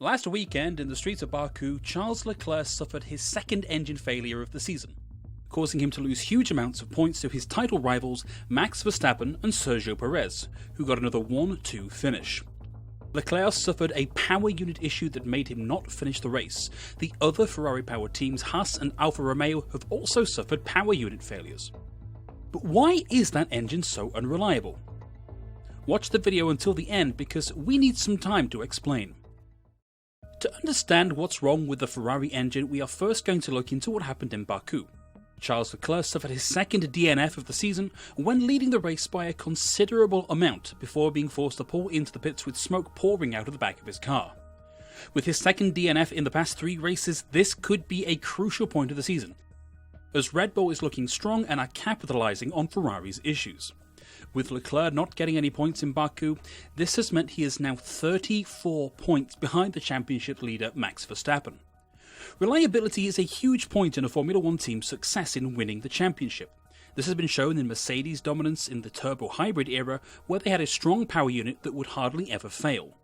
Last weekend in the streets of Baku, Charles Leclerc suffered his second engine failure of the season, causing him to lose huge amounts of points to his title rivals Max Verstappen and Sergio Perez, who got another 1-2 finish. Leclerc suffered a power unit issue that made him not finish the race. The other Ferrari-powered teams, Haas and Alfa Romeo, have also suffered power unit failures. But why is that engine so unreliable? Watch the video until the end because we need some time to explain. To understand what's wrong with the Ferrari engine, we are first going to look into what happened in Baku. Charles Leclerc suffered his second DNF of the season when leading the race by a considerable amount before being forced to pull into the pits with smoke pouring out of the back of his car. With his second DNF in the past 3 races, this could be a crucial point of the season, as Red Bull is looking strong and are capitalising on Ferrari's issues. With Leclerc not getting any points in Baku, this has meant he is now 34 points behind the championship leader Max Verstappen. Reliability is a huge point in a Formula 1 team's success in winning the championship. This has been shown in Mercedes' dominance in the turbo hybrid era, where they had a strong power unit that would hardly ever fail.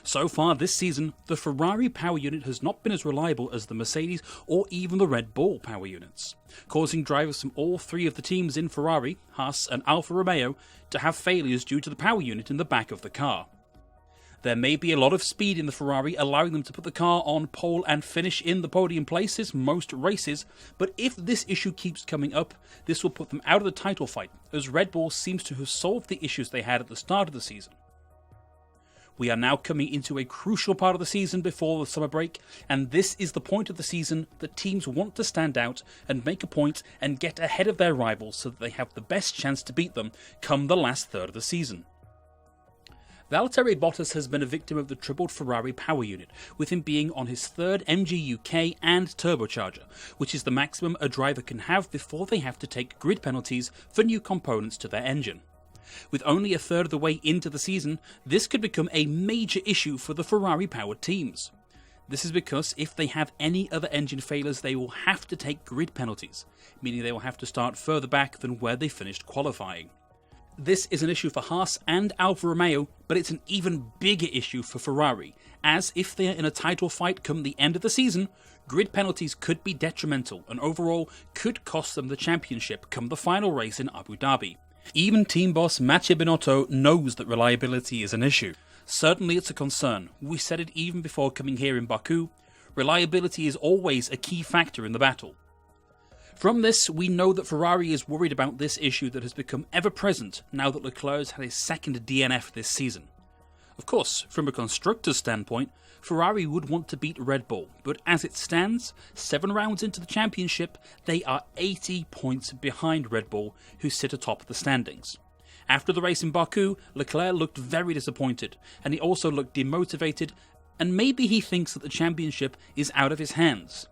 So far this season, the Ferrari power unit has not been as reliable as the Mercedes or even the Red Bull power units, causing drivers from all 3 of the teams in Ferrari, Haas and Alfa Romeo to have failures due to the power unit in the back of the car. There may be a lot of speed in the Ferrari, allowing them to put the car on pole and finish in the podium places most races, but if this issue keeps coming up, this will put them out of the title fight, as Red Bull seems to have solved the issues they had at the start of the season. We are now coming into a crucial part of the season before the summer break, and this is the point of the season that teams want to stand out and make a point and get ahead of their rivals so that they have the best chance to beat them come the last third of the season. Valtteri Bottas has been a victim of the tripled Ferrari power unit, with him being on his 3rd MGU-K and turbocharger, which is the maximum a driver can have before they have to take grid penalties for new components to their engine. With only a third of the way into the season, this could become a major issue for the Ferrari-powered teams. This is because if they have any other engine failures, they will have to take grid penalties, meaning they will have to start further back than where they finished qualifying. This is an issue for Haas and Alfa Romeo, but it's an even bigger issue for Ferrari, as if they are in a title fight come the end of the season, grid penalties could be detrimental and overall could cost them the championship come the final race in Abu Dhabi. Even team boss Mattia Binotto knows that reliability is an issue. Certainly it's a concern. We said it even before coming here in Baku. Reliability is always a key factor in the battle. From this, we know that Ferrari is worried about this issue that has become ever present now that Leclerc has had his second DNF this season. Of course, from a constructor's standpoint, Ferrari would want to beat Red Bull, but as it stands, 7 rounds into the championship, they are 80 points behind Red Bull, who sit atop the standings. After the race in Baku, Leclerc looked very disappointed, and he also looked demotivated, and maybe he thinks that the championship is out of his hands.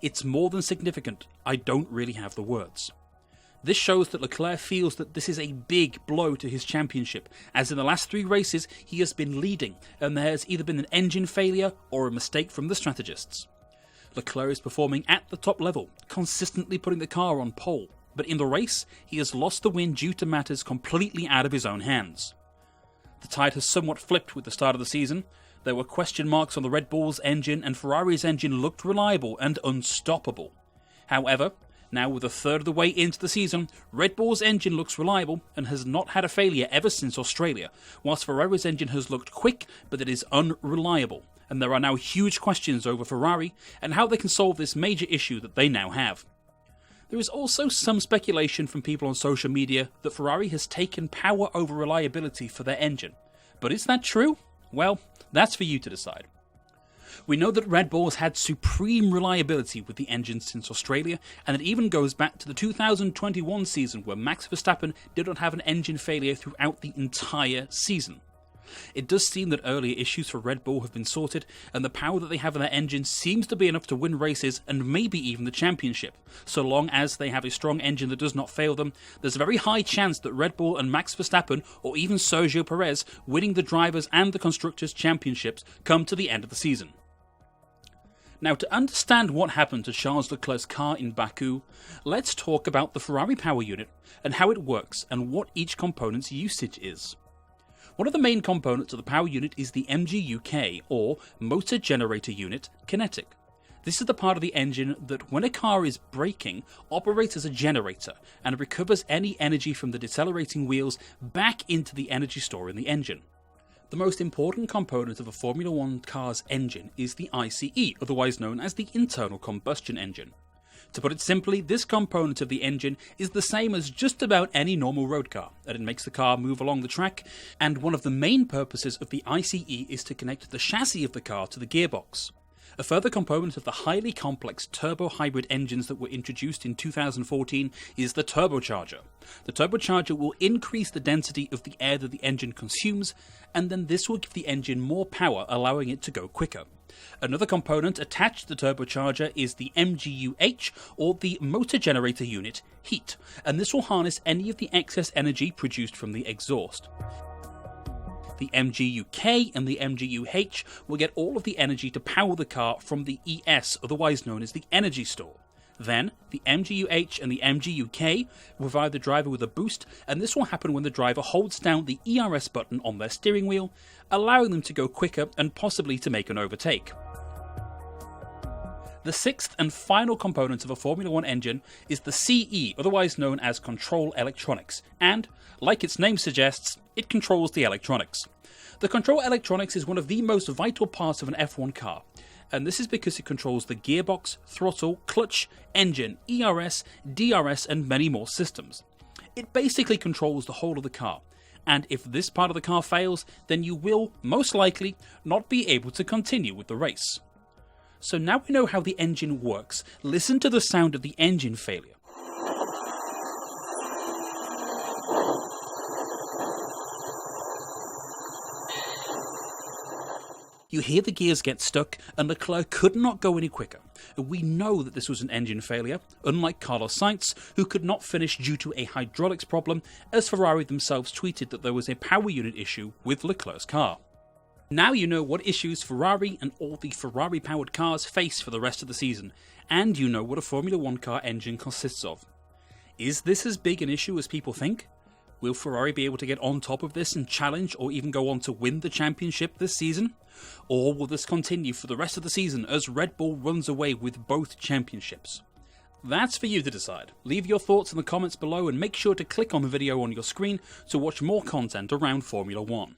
It's more than significant, I don't really have the words. This shows that Leclerc feels that this is a big blow to his championship, as in the last 3 races he has been leading, and there has either been an engine failure or a mistake from the strategists. Leclerc is performing at the top level, consistently putting the car on pole, but in the race he has lost the win due to matters completely out of his own hands. The tide has somewhat flipped with the start of the season. There were question marks on the Red Bull's engine, and Ferrari's engine looked reliable and unstoppable. However, now with a third of the way into the season, Red Bull's engine looks reliable and has not had a failure ever since Australia, whilst Ferrari's engine has looked quick but it is unreliable, and there are now huge questions over Ferrari and how they can solve this major issue that they now have. There is also some speculation from people on social media that Ferrari has taken power over reliability for their engine, but is that true? Well, that's for you to decide. We know that Red Bull has had supreme reliability with the engine since Australia, and it even goes back to the 2021 season where Max Verstappen did not have an engine failure throughout the entire season. It does seem that earlier issues for Red Bull have been sorted, and the power that they have in their engine seems to be enough to win races and maybe even the championship. So long as they have a strong engine that does not fail them, there's a very high chance that Red Bull and Max Verstappen, or even Sergio Perez, winning the Drivers' and the Constructors' Championships come to the end of the season. Now, to understand what happened to Charles Leclerc's car in Baku, let's talk about the Ferrari power unit and how it works and what each component's usage is. One of the main components of the power unit is the MGUK, or Motor Generator Unit Kinetic. This is the part of the engine that, when a car is braking, operates as a generator and recovers any energy from the decelerating wheels back into the energy store in the engine. The most important component of a Formula 1 car's engine is the ICE, otherwise known as the internal combustion engine. To put it simply, this component of the engine is the same as just about any normal road car, and it makes the car move along the track, and one of the main purposes of the ICE is to connect the chassis of the car to the gearbox. A further component of the highly complex turbo-hybrid engines that were introduced in 2014 is the turbocharger. The turbocharger will increase the density of the air that the engine consumes, and then this will give the engine more power, allowing it to go quicker. Another component attached to the turbocharger is the MGUH, or the Motor Generator Unit Heat, and this will harness any of the excess energy produced from the exhaust. The MGUK and the MGUH will get all of the energy to power the car from the ES, otherwise known as the energy store. Then, the MGUH and the MGUK will provide the driver with a boost, and this will happen when the driver holds down the ERS button on their steering wheel, allowing them to go quicker and possibly to make an overtake. The sixth and final component of a Formula 1 engine is the CE, otherwise known as Control Electronics, and, like its name suggests, it controls the electronics. The control electronics is one of the most vital parts of an F1 car, and this is because it controls the gearbox, throttle, clutch, engine, ERS, DRS and many more systems. It basically controls the whole of the car, and if this part of the car fails, then you will, most likely, not be able to continue with the race. So now we know how the engine works, listen to the sound of the engine failure. You hear the gears get stuck, and Leclerc could not go any quicker. We know that this was an engine failure, unlike Carlos Sainz, who could not finish due to a hydraulics problem, as Ferrari themselves tweeted that there was a power unit issue with Leclerc's car. Now you know what issues Ferrari and all the Ferrari-powered cars face for the rest of the season, and you know what a Formula 1 car engine consists of. Is this as big an issue as people think? Will Ferrari be able to get on top of this and challenge or even go on to win the championship this season? Or will this continue for the rest of the season as Red Bull runs away with both championships? That's for you to decide. Leave your thoughts in the comments below and make sure to click on the video on your screen to watch more content around Formula 1.